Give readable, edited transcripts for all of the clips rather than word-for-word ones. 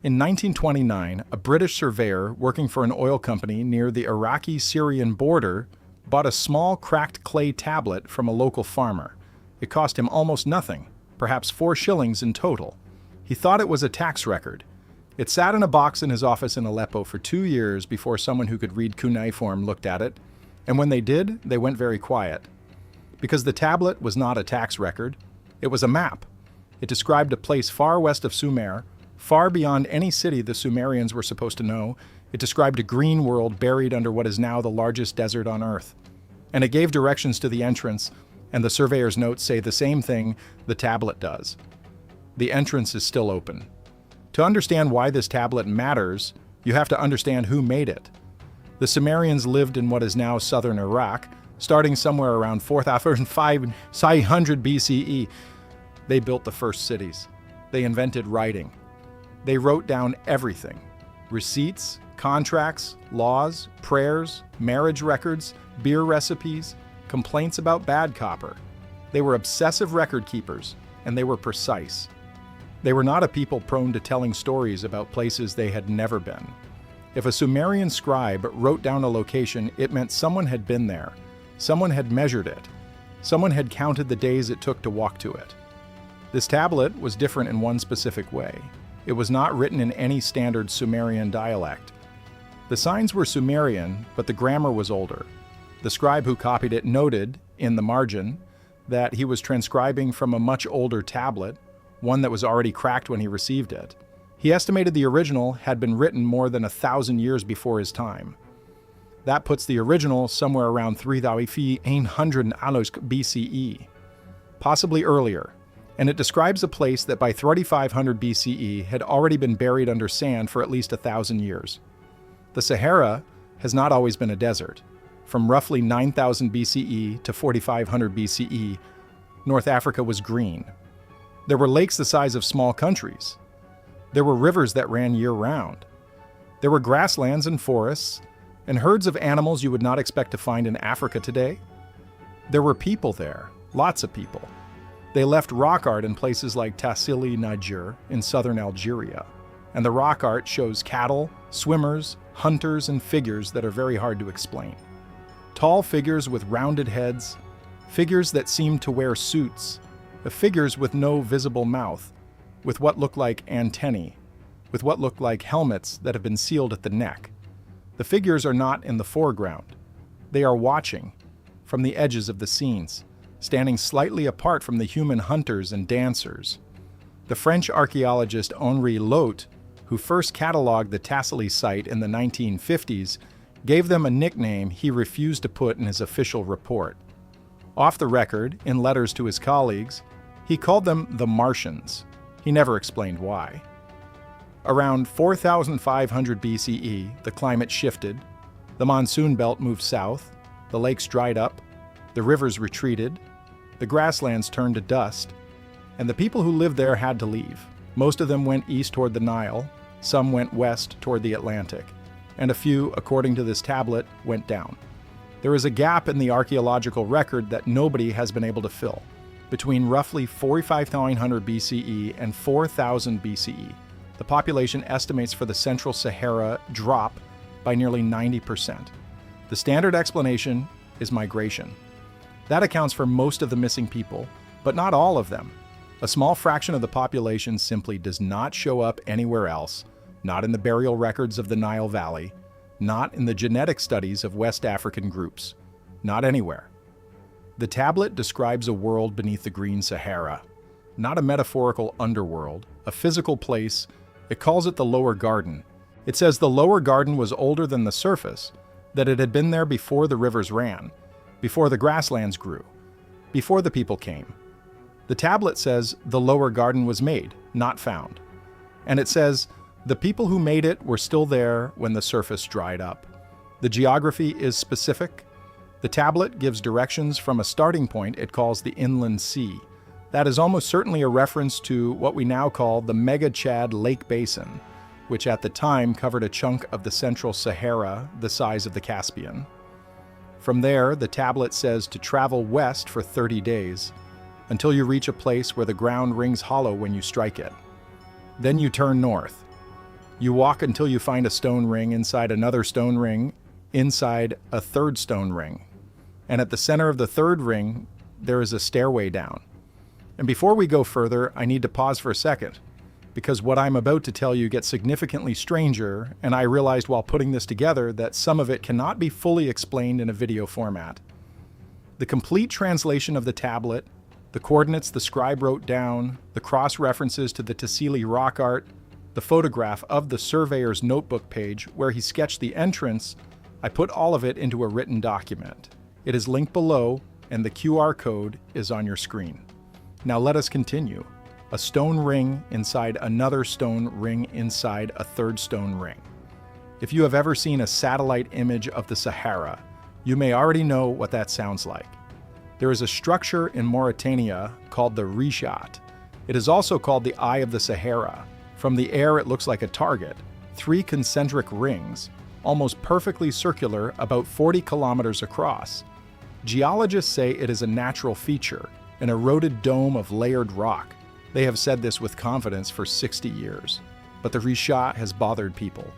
In 1929, a British surveyor working for an oil company near the Iraqi-Syrian border bought a small cracked clay tablet from a local farmer. It cost him almost nothing, perhaps 4 shillings in total. He thought it was a tax record. It sat in a box in his office in Aleppo for 2 years before someone who could read cuneiform looked at it, and when they did, they went very quiet. Because the tablet was not a tax record, it was a map. It described a place far west of Sumer, far beyond any city the Sumerians were supposed to know. It described a green world buried under what is now the largest desert on Earth. And it gave directions to the entrance, and the surveyor's notes say the same thing the tablet does. The entrance is still open. To understand why this tablet matters, you have to understand who made it. The Sumerians lived in what is now southern Iraq, starting somewhere around 4500 BCE. They built the first cities. They invented writing. They wrote down everything: receipts, contracts, laws, prayers, marriage records, beer recipes, complaints about bad copper. They were obsessive record keepers, and they were precise. They were not a people prone to telling stories about places they had never been. If a Sumerian scribe wrote down a location, it meant someone had been there. Someone had measured it. Someone had counted the days it took to walk to it. This tablet was different in one specific way. It was not written in any standard Sumerian dialect. The signs were Sumerian, but the grammar was older. The scribe who copied it noted, in the margin, that he was transcribing from a much older tablet, one that was already cracked when he received it. He estimated the original had been written more than 1,000 years before his time. That puts the original somewhere around 3,800 BCE, possibly earlier, and it describes a place that by 3,500 BCE had already been buried under sand for at least 1,000 years. The Sahara has not always been a desert. From roughly 9,000 BCE to 4,500 BCE, North Africa was green. There were lakes the size of small countries. There were rivers that ran year-round. There were grasslands and forests, and herds of animals you would not expect to find in Africa today. There were people there, lots of people. They left rock art in places like Tassili, Niger, in southern Algeria. And the rock art shows cattle, swimmers, hunters, and figures that are very hard to explain. Tall figures with rounded heads, figures that seemed to wear suits, figures with no visible mouth, with what looked like antennae, with what looked like helmets that have been sealed at the neck. The figures are not in the foreground. They are watching from the edges of the scenes, standing slightly apart from the human hunters and dancers. The French archaeologist Henri Lot, who first catalogued the Tassili site in the 1950s, gave them a nickname he refused to put in his official report. Off the record, in letters to his colleagues, he called them the Martians. He never explained why. Around 4,500 BCE, the climate shifted, the monsoon belt moved south, the lakes dried up, the rivers retreated, the grasslands turned to dust, and the people who lived there had to leave. Most of them went east toward the Nile, some went west toward the Atlantic, and a few, according to this tablet, went down. There is a gap in the archaeological record that nobody has been able to fill, between roughly 4,500 BCE and 4,000 BCE. The population estimates for the Central Sahara drop by nearly 90%. The standard explanation is migration. That accounts for most of the missing people, but not all of them. A small fraction of the population simply does not show up anywhere else, not in the burial records of the Nile Valley, not in the genetic studies of West African groups, not anywhere. The tablet describes a world beneath the green Sahara, not a metaphorical underworld, a physical place. It calls it the lower garden. It says the lower garden was older than the surface, that it had been there before the rivers ran, before the grasslands grew, before the people came. The tablet says the lower garden was made, not found. And it says the people who made it were still there when the surface dried up. The geography is specific. The tablet gives directions from a starting point it calls the Inland Sea. That is almost certainly a reference to what we now call the Mega-Chad Lake Basin, which at the time covered a chunk of the Central Sahara the size of the Caspian. From there, the tablet says to travel west for 30 days, until you reach a place where the ground rings hollow when you strike it. Then you turn north. You walk until you find a stone ring inside another stone ring inside a third stone ring. And at the center of the third ring, there is a stairway down. And before we go further, I need to pause for a second, because what I'm about to tell you gets significantly stranger, and I realized while putting this together that some of it cannot be fully explained in a video format. The complete translation of the tablet, the coordinates the scribe wrote down, the cross-references to the Tassili rock art, the photograph of the surveyor's notebook page where he sketched the entrance, I put all of it into a written document. It is linked below, and the QR code is on your screen. Now let us continue. A stone ring inside another stone ring inside a third stone ring. If you have ever seen a satellite image of the Sahara, you may already know what that sounds like. There is a structure in Mauritania called the Rishat. It is also called the Eye of the Sahara. From the air, it looks like a target. 3 concentric rings, almost perfectly circular, about 40 kilometers across. Geologists say it is a natural feature, an eroded dome of layered rock. They have said this with confidence for 60 years. But the Rishat has bothered people,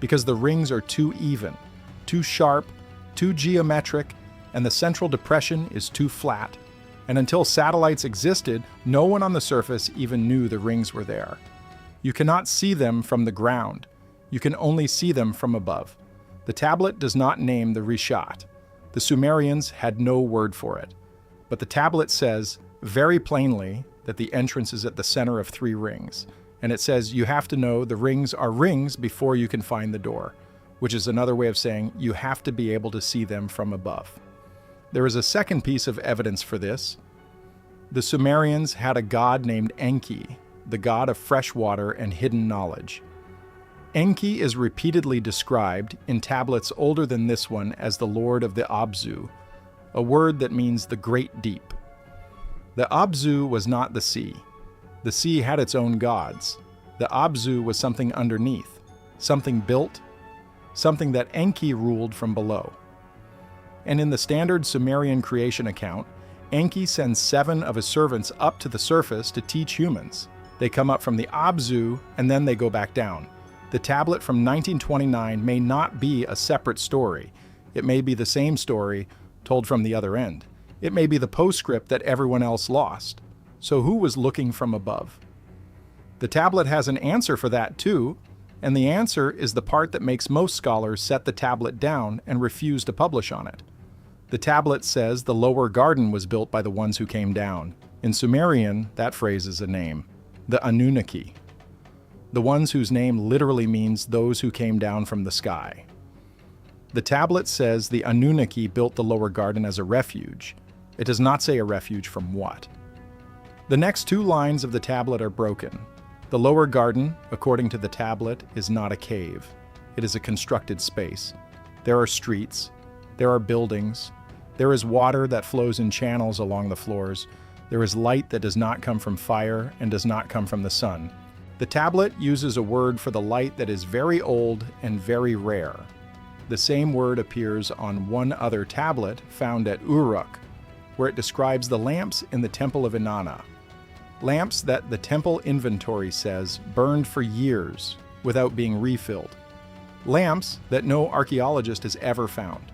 because the rings are too even, too sharp, too geometric, and the central depression is too flat. And until satellites existed, no one on the surface even knew the rings were there. You cannot see them from the ground. You can only see them from above. The tablet does not name the Rishat. The Sumerians had no word for it. But the tablet says, very plainly, that the entrance is at the center of 3 rings. And it says you have to know the rings are rings before you can find the door, which is another way of saying you have to be able to see them from above. There is a second piece of evidence for this. The Sumerians had a god named Enki, the god of fresh water and hidden knowledge. Enki is repeatedly described in tablets older than this one as the lord of the Abzu, a word that means the great deep. The Abzu was not the sea. The sea had its own gods. The Abzu was something underneath, something built, something that Enki ruled from below. And in the standard Sumerian creation account, Enki sends 7 of his servants up to the surface to teach humans. They come up from the Abzu, and then they go back down. The tablet from 1929 may not be a separate story. It may be the same story told from the other end. It may be the postscript that everyone else lost. So who was looking from above? The tablet has an answer for that too, and the answer is the part that makes most scholars set the tablet down and refuse to publish on it. The tablet says the lower garden was built by the ones who came down. In Sumerian, that phrase is a name. The Anunnaki. The ones whose name literally means those who came down from the sky. The tablet says the Anunnaki built the lower garden as a refuge. It does not say a refuge from what. The next 2 lines of the tablet are broken. The lower garden, according to the tablet, is not a cave. It is a constructed space. There are streets. There are buildings. There is water that flows in channels along the floors. There is light that does not come from fire and does not come from the sun. The tablet uses a word for the light that is very old and very rare. The same word appears on one other tablet found at Uruk, where it describes the lamps in the Temple of Inanna. Lamps that the temple inventory says burned for years without being refilled. Lamps that no archaeologist has ever found.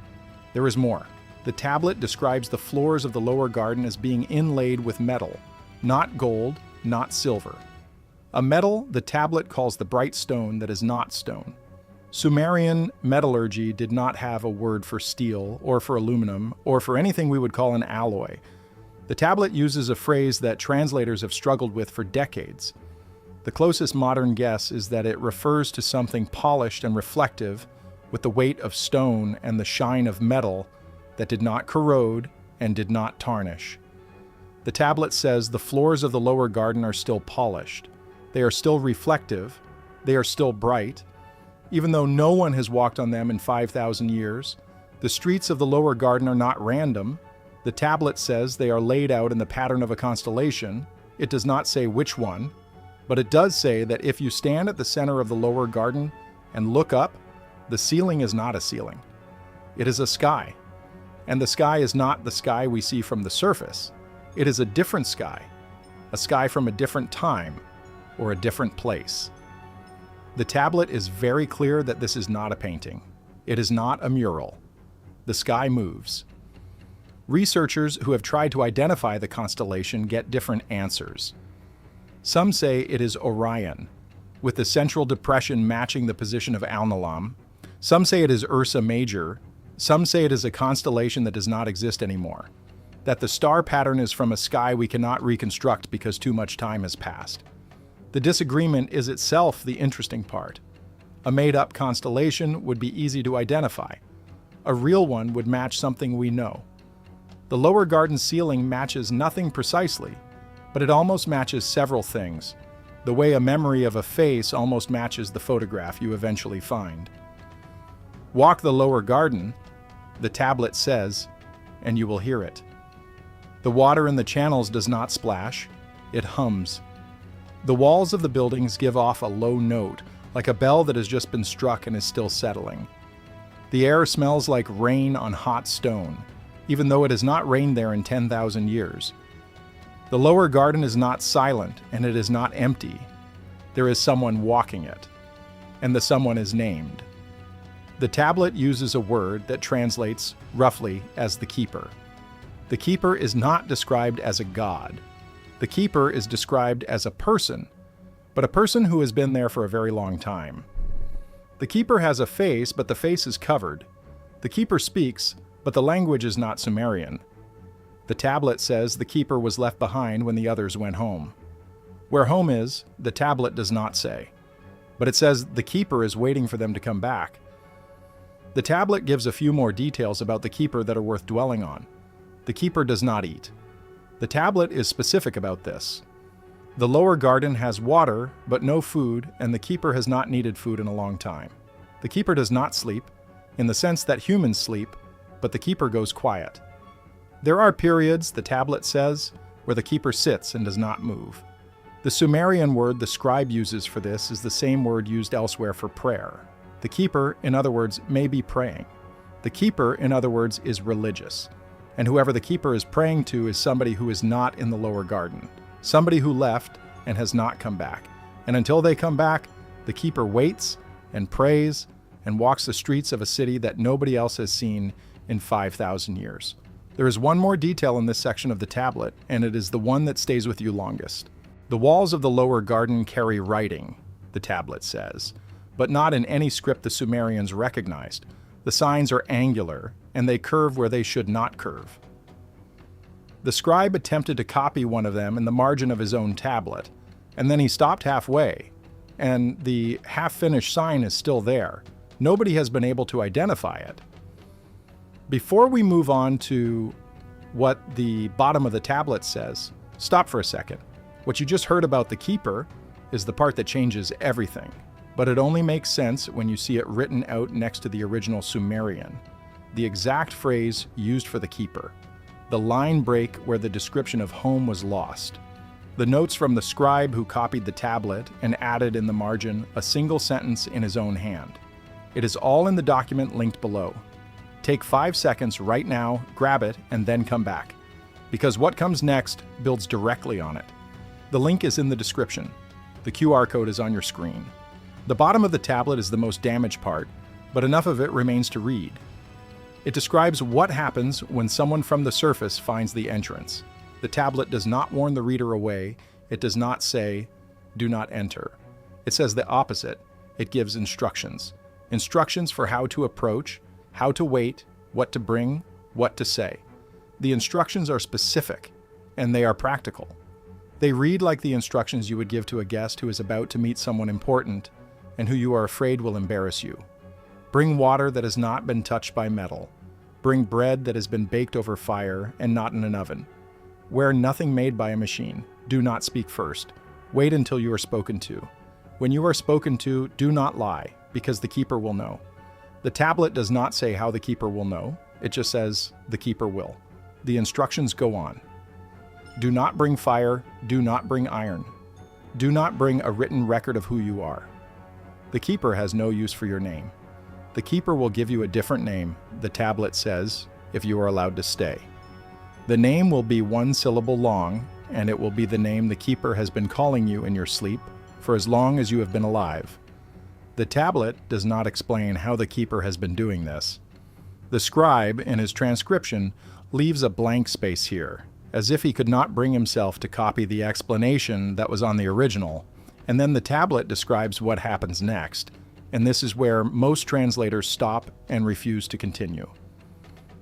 There is more. The tablet describes the floors of the lower garden as being inlaid with metal, not gold, not silver. A metal the tablet calls the bright stone that is not stone. Sumerian metallurgy did not have a word for steel or for aluminum or for anything we would call an alloy. The tablet uses a phrase that translators have struggled with for decades. The closest modern guess is that it refers to something polished and reflective with the weight of stone and the shine of metal that did not corrode and did not tarnish. The tablet says the floors of the lower garden are still polished. They are still reflective. They are still bright. Even though no one has walked on them in 5,000 years, the streets of the lower garden are not random. The tablet says they are laid out in the pattern of a constellation. It does not say which one, but it does say that if you stand at the center of the lower garden and look up, the ceiling is not a ceiling. It is a sky. And the sky is not the sky we see from the surface. It is a different sky, a sky from a different time or a different place. The tablet is very clear that this is not a painting. It is not a mural. The sky moves. Researchers who have tried to identify the constellation get different answers. Some say it is Orion, with the central depression matching the position of Alnilam. Some say it is Ursa Major. Some say it is a constellation that does not exist anymore, that the star pattern is from a sky we cannot reconstruct because too much time has passed. The disagreement is itself the interesting part. A made-up constellation would be easy to identify. A real one would match something we know. The lower garden ceiling matches nothing precisely, but it almost matches several things, the way a memory of a face almost matches the photograph you eventually find. Walk the lower garden, the tablet says, and you will hear it. The water in the channels does not splash, it hums. The walls of the buildings give off a low note, like a bell that has just been struck and is still settling. The air smells like rain on hot stone, even though it has not rained there in 10,000 years. The lower garden is not silent, and it is not empty. There is someone walking it, and the someone is named. The tablet uses a word that translates roughly as the keeper. The keeper is not described as a god. The keeper is described as a person, but a person who has been there for a very long time. The keeper has a face, but the face is covered. The keeper speaks, but the language is not Sumerian. The tablet says the keeper was left behind when the others went home. Where home is, the tablet does not say, but it says the keeper is waiting for them to come back. The tablet gives a few more details about the keeper that are worth dwelling on. The keeper does not eat. The tablet is specific about this. The lower garden has water, but no food, and the keeper has not needed food in a long time. The keeper does not sleep, in the sense that humans sleep, but the keeper goes quiet. There are periods, the tablet says, where the keeper sits and does not move. The Sumerian word the scribe uses for this is the same word used elsewhere for prayer. The keeper, in other words, may be praying. The keeper, in other words, is religious. And whoever the keeper is praying to is somebody who is not in the lower garden, somebody who left and has not come back. And until they come back, the keeper waits and prays and walks the streets of a city that nobody else has seen in 5,000 years. There is one more detail in this section of the tablet, and it is the one that stays with you longest. The walls of the lower garden carry writing, the tablet says, but not in any script the Sumerians recognized. The signs are angular, and they curve where they should not curve. The scribe attempted to copy one of them in the margin of his own tablet, and then he stopped halfway, and the half-finished sign is still there. Nobody has been able to identify it. Before we move on to what the bottom of the tablet says, stop for a second. What you just heard about the keeper is the part that changes everything, but it only makes sense when you see it written out next to the original Sumerian, the exact phrase used for the keeper, the line break where the description of home was lost, the notes from the scribe who copied the tablet and added in the margin a single sentence in his own hand. It is all in the document linked below. Take 5 seconds right now, grab it, and then come back, because what comes next builds directly on it. The link is in the description. The QR code is on your screen. The bottom of the tablet is the most damaged part, but enough of it remains to read. It describes what happens when someone from the surface finds the entrance. The tablet does not warn the reader away. It does not say, "Do not enter." It says the opposite. It gives instructions. Instructions for how to approach, how to wait, what to bring, what to say. The instructions are specific, and they are practical. They read like the instructions you would give to a guest who is about to meet someone important and who you are afraid will embarrass you. Bring water that has not been touched by metal. Bring bread that has been baked over fire and not in an oven. Wear nothing made by a machine. Do not speak first. Wait until you are spoken to. When you are spoken to, do not lie, because the keeper will know. The tablet does not say how the keeper will know. It just says the keeper will. The instructions go on. Do not bring fire. Do not bring iron. Do not bring a written record of who you are. The keeper has no use for your name. The keeper will give you a different name, the tablet says, if you are allowed to stay. The name will be 1 syllable long, and it will be the name the keeper has been calling you in your sleep for as long as you have been alive. The tablet does not explain how the keeper has been doing this. The scribe, in his transcription, leaves a blank space here, as if he could not bring himself to copy the explanation that was on the original, and then the tablet describes what happens next, and this is where most translators stop and refuse to continue.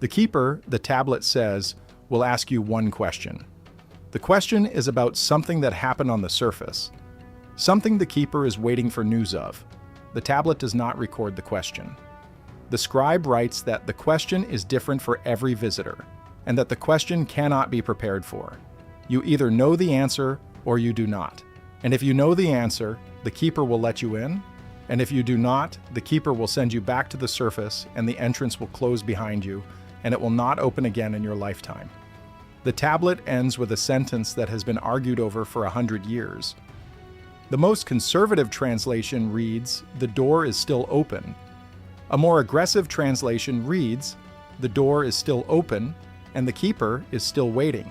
The keeper, the tablet says, will ask you one question. The question is about something that happened on the surface, something the keeper is waiting for news of. The tablet does not record the question. The scribe writes that the question is different for every visitor, and that the question cannot be prepared for. You either know the answer or you do not. And if you know the answer, the keeper will let you in, and if you do not, the keeper will send you back to the surface and the entrance will close behind you, and it will not open again in your lifetime. The tablet ends with a sentence that has been argued over for 100 years. The most conservative translation reads, "The door is still open." A more aggressive translation reads, "The door is still open, and the keeper is still waiting."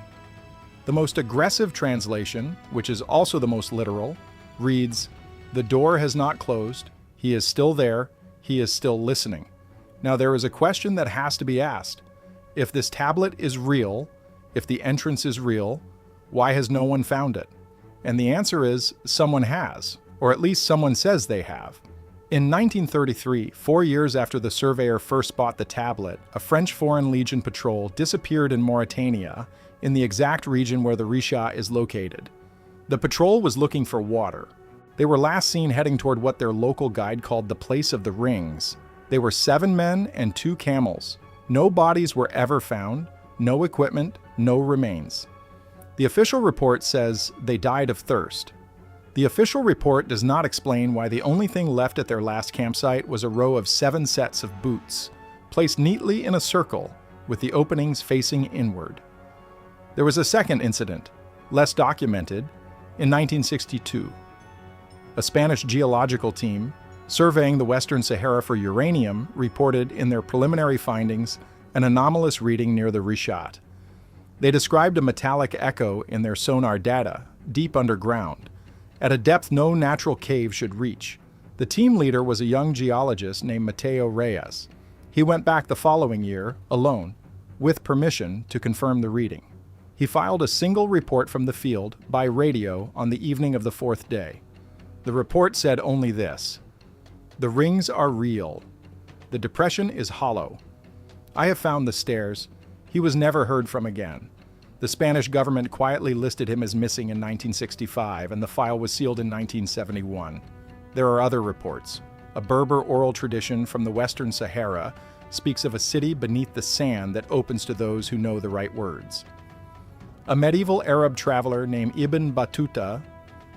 The most aggressive translation, which is also the most literal, reads, "The door has not closed, he is still there, he is still listening." Now there is a question that has to be asked. If this tablet is real, if the entrance is real, why has no one found it? And the answer is, someone has, or at least someone says they have. In 1933, 4 years after the surveyor first bought the tablet, a French Foreign Legion patrol disappeared in Mauritania, in the exact region where the Risha is located. The patrol was looking for water. They were last seen heading toward what their local guide called the Place of the Rings. They were 7 men and 2 camels. No bodies were ever found, no equipment, no remains. The official report says they died of thirst. The official report does not explain why the only thing left at their last campsite was a row of 7 sets of boots, placed neatly in a circle, with the openings facing inward. There was a second incident, less documented, in 1962. A Spanish geological team, surveying the Western Sahara for uranium, reported in their preliminary findings an anomalous reading near the Rishat. They described a metallic echo in their sonar data, deep underground, at a depth no natural cave should reach. The team leader was a young geologist named Mateo Reyes. He went back the following year, alone, with permission to confirm the reading. He filed a single report from the field by radio on the evening of the 4th day. The report said only this: "The rings are real. The depression is hollow. I have found the stairs. He was never heard from again. The Spanish government quietly listed him as missing in 1965, and the file was sealed in 1971. There are other reports. A Berber oral tradition from the Western Sahara speaks of a city beneath the sand that opens to those who know the right words. A medieval Arab traveler named Ibn Battuta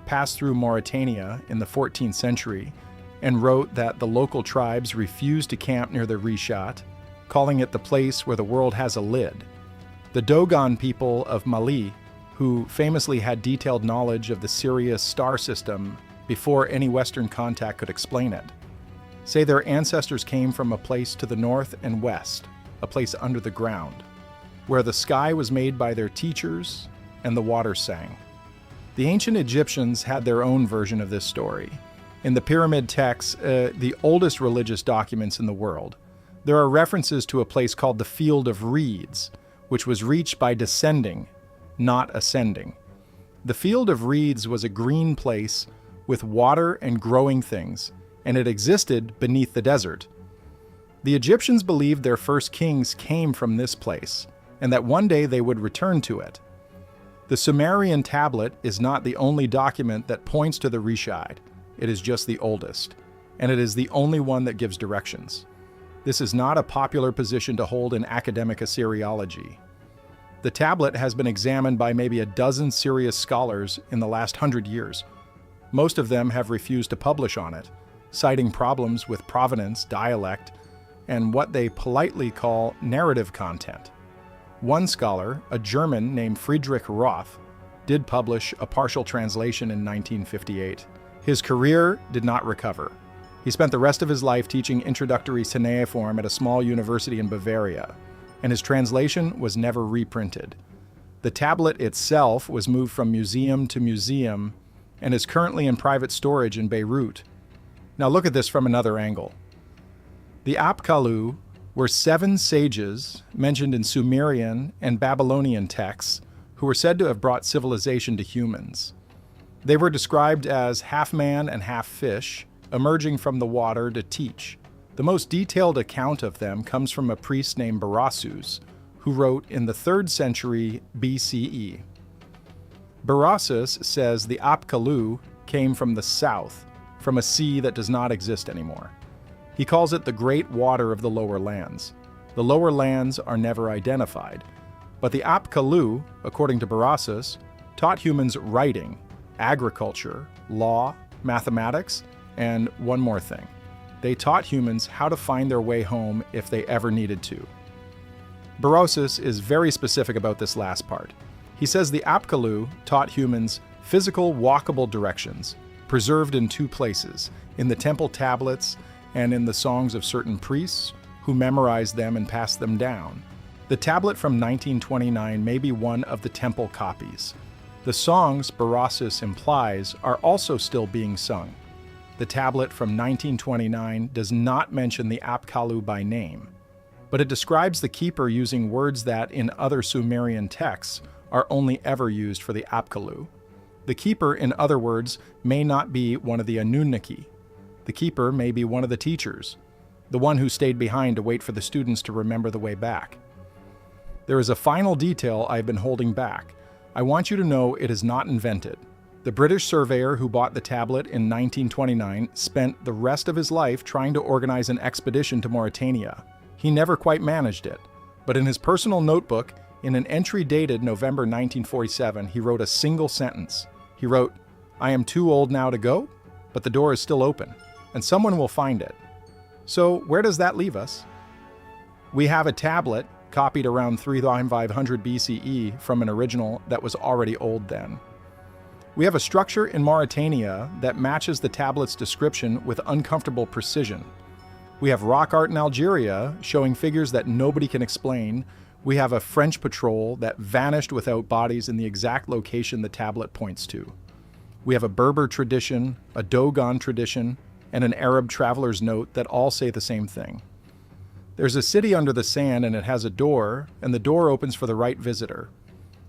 passed through Mauritania in the 14th century and wrote that the local tribes refused to camp near the Rishat, calling it the place where the world has a lid. The Dogon people of Mali, who famously had detailed knowledge of the Sirius star system before any Western contact could explain it, say their ancestors came from a place to the north and west, a place under the ground, where the sky was made by their teachers and the water sang. The ancient Egyptians had their own version of this story. In the pyramid texts, the oldest religious documents in the world, there are references to a place called the Field of Reeds, which was reached by descending, not ascending. The Field of Reeds was a green place with water and growing things, and it existed beneath the desert. The Egyptians believed their first kings came from this place, and that one day they would return to it. The Sumerian tablet is not the only document that points to the Rishat. It is just the oldest, and it is the only one that gives directions. This is not a popular position to hold in academic Assyriology. The tablet has been examined by maybe a dozen serious scholars in the last 100 years. Most of them have refused to publish on it, citing problems with provenance, dialect, and what they politely call narrative content. One scholar, a German named Friedrich Roth, did publish a partial translation in 1958. His career did not recover. He spent the rest of his life teaching introductory cuneiform at a small university in Bavaria, and his translation was never reprinted. The tablet itself was moved from museum to museum and is currently in private storage in Beirut. Now look at this from another angle. The Apkallu were 7 sages mentioned in Sumerian and Babylonian texts who were said to have brought civilization to humans. They were described as half man and half fish, emerging from the water to teach. The most detailed account of them comes from a priest named Berossus, who wrote in the 3rd century BCE. Berossus says the Apkallu came from the south, from a sea that does not exist anymore. He calls it the Great Water of the Lower Lands. The lower lands are never identified, but the Apkallu, according to Berossus, taught humans writing, agriculture, law, mathematics, and one more thing. They taught humans how to find their way home if they ever needed to. Berossus is very specific about this last part. He says the Apkallu taught humans physical walkable directions, preserved in 2 places, in the temple tablets and in the songs of certain priests who memorized them and passed them down. The tablet from 1929 may be one of the temple copies. The songs, Berossus implies, are also still being sung. The tablet from 1929 does not mention the Apkallu by name, but it describes the keeper using words that, in other Sumerian texts, are only ever used for the Apkallu. The keeper, in other words, may not be one of the Anunnaki. The keeper may be one of the teachers, the one who stayed behind to wait for the students to remember the way back. There is a final detail I've been holding back. I want you to know it is not invented. The British surveyor who bought the tablet in 1929 spent the rest of his life trying to organize an expedition to Mauritania. He never quite managed it, but in his personal notebook, in an entry dated November 1947, he wrote a single sentence. He wrote, "I am too old now to go, but the door is still open, and someone will find it." So where does that leave us? We have a tablet copied around 3500 BCE from an original that was already old then. We have a structure in Mauritania that matches the tablet's description with uncomfortable precision. We have rock art in Algeria showing figures that nobody can explain. We have a French patrol that vanished without bodies in the exact location the tablet points to. We have a Berber tradition, a Dogon tradition, and an Arab traveler's note that all say the same thing. There's a city under the sand and it has a door, and the door opens for the right visitor.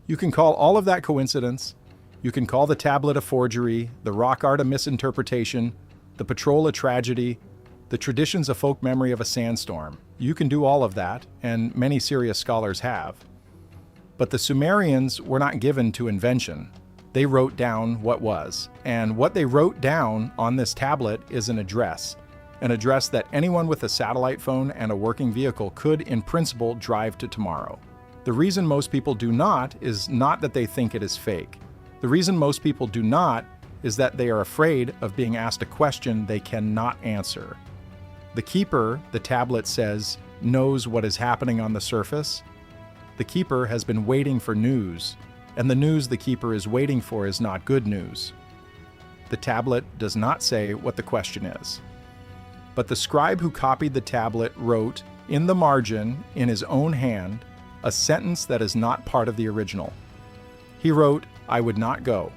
You can call all of that coincidence. You can call the tablet a forgery, the rock art a misinterpretation, the patrol a tragedy, the traditions a folk memory of a sandstorm. You can do all of that, and many serious scholars have. But the Sumerians were not given to invention. They wrote down what was, and what they wrote down on this tablet is an address that anyone with a satellite phone and a working vehicle could, in principle, drive to tomorrow. The reason most people do not is not that they think it is fake. The reason most people do not is that they are afraid of being asked a question they cannot answer. The keeper, the tablet says, knows what is happening on the surface. The keeper has been waiting for news, and the news the keeper is waiting for is not good news. The tablet does not say what the question is. But the scribe who copied the tablet wrote, in the margin, in his own hand, a sentence that is not part of the original. He wrote, "I would not go."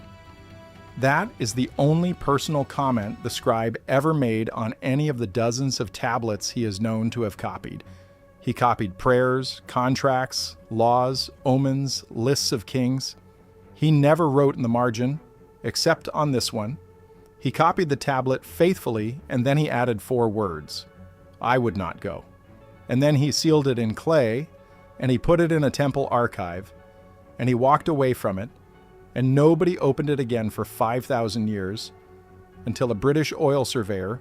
That is the only personal comment the scribe ever made on any of the dozens of tablets he is known to have copied. He copied prayers, contracts, laws, omens, lists of kings. He never wrote in the margin, except on this one. He copied the tablet faithfully, and then he added 4 words. "I would not go." And then he sealed it in clay, and he put it in a temple archive, and he walked away from it, and nobody opened it again for 5,000 years, until a British oil surveyor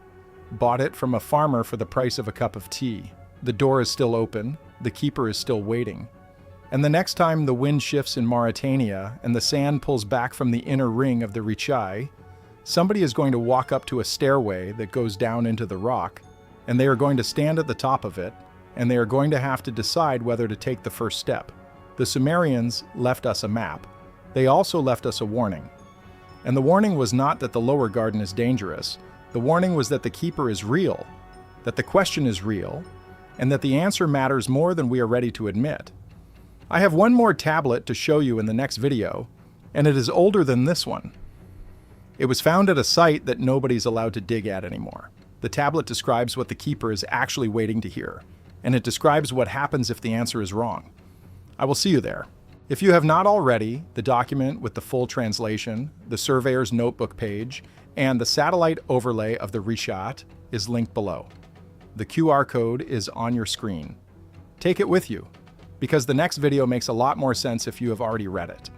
bought it from a farmer for the price of a cup of tea. The door is still open, the keeper is still waiting. And the next time the wind shifts in Mauritania and the sand pulls back from the inner ring of the Richai, somebody is going to walk up to a stairway that goes down into the rock, and they are going to stand at the top of it, and they are going to have to decide whether to take the first step. The Sumerians left us a map. They also left us a warning. And the warning was not that the lower garden is dangerous. The warning was that the keeper is real, that the question is real, and that the answer matters more than we are ready to admit. I have one more tablet to show you in the next video, and it is older than this one. It was found at a site that nobody's allowed to dig at anymore. The tablet describes what the keeper is actually waiting to hear, and it describes what happens if the answer is wrong. I will see you there. If you have not already, the document with the full translation, the surveyor's notebook page, and the satellite overlay of the Rishat is linked below. The QR code is on your screen. Take it with you, because the next video makes a lot more sense if you have already read it.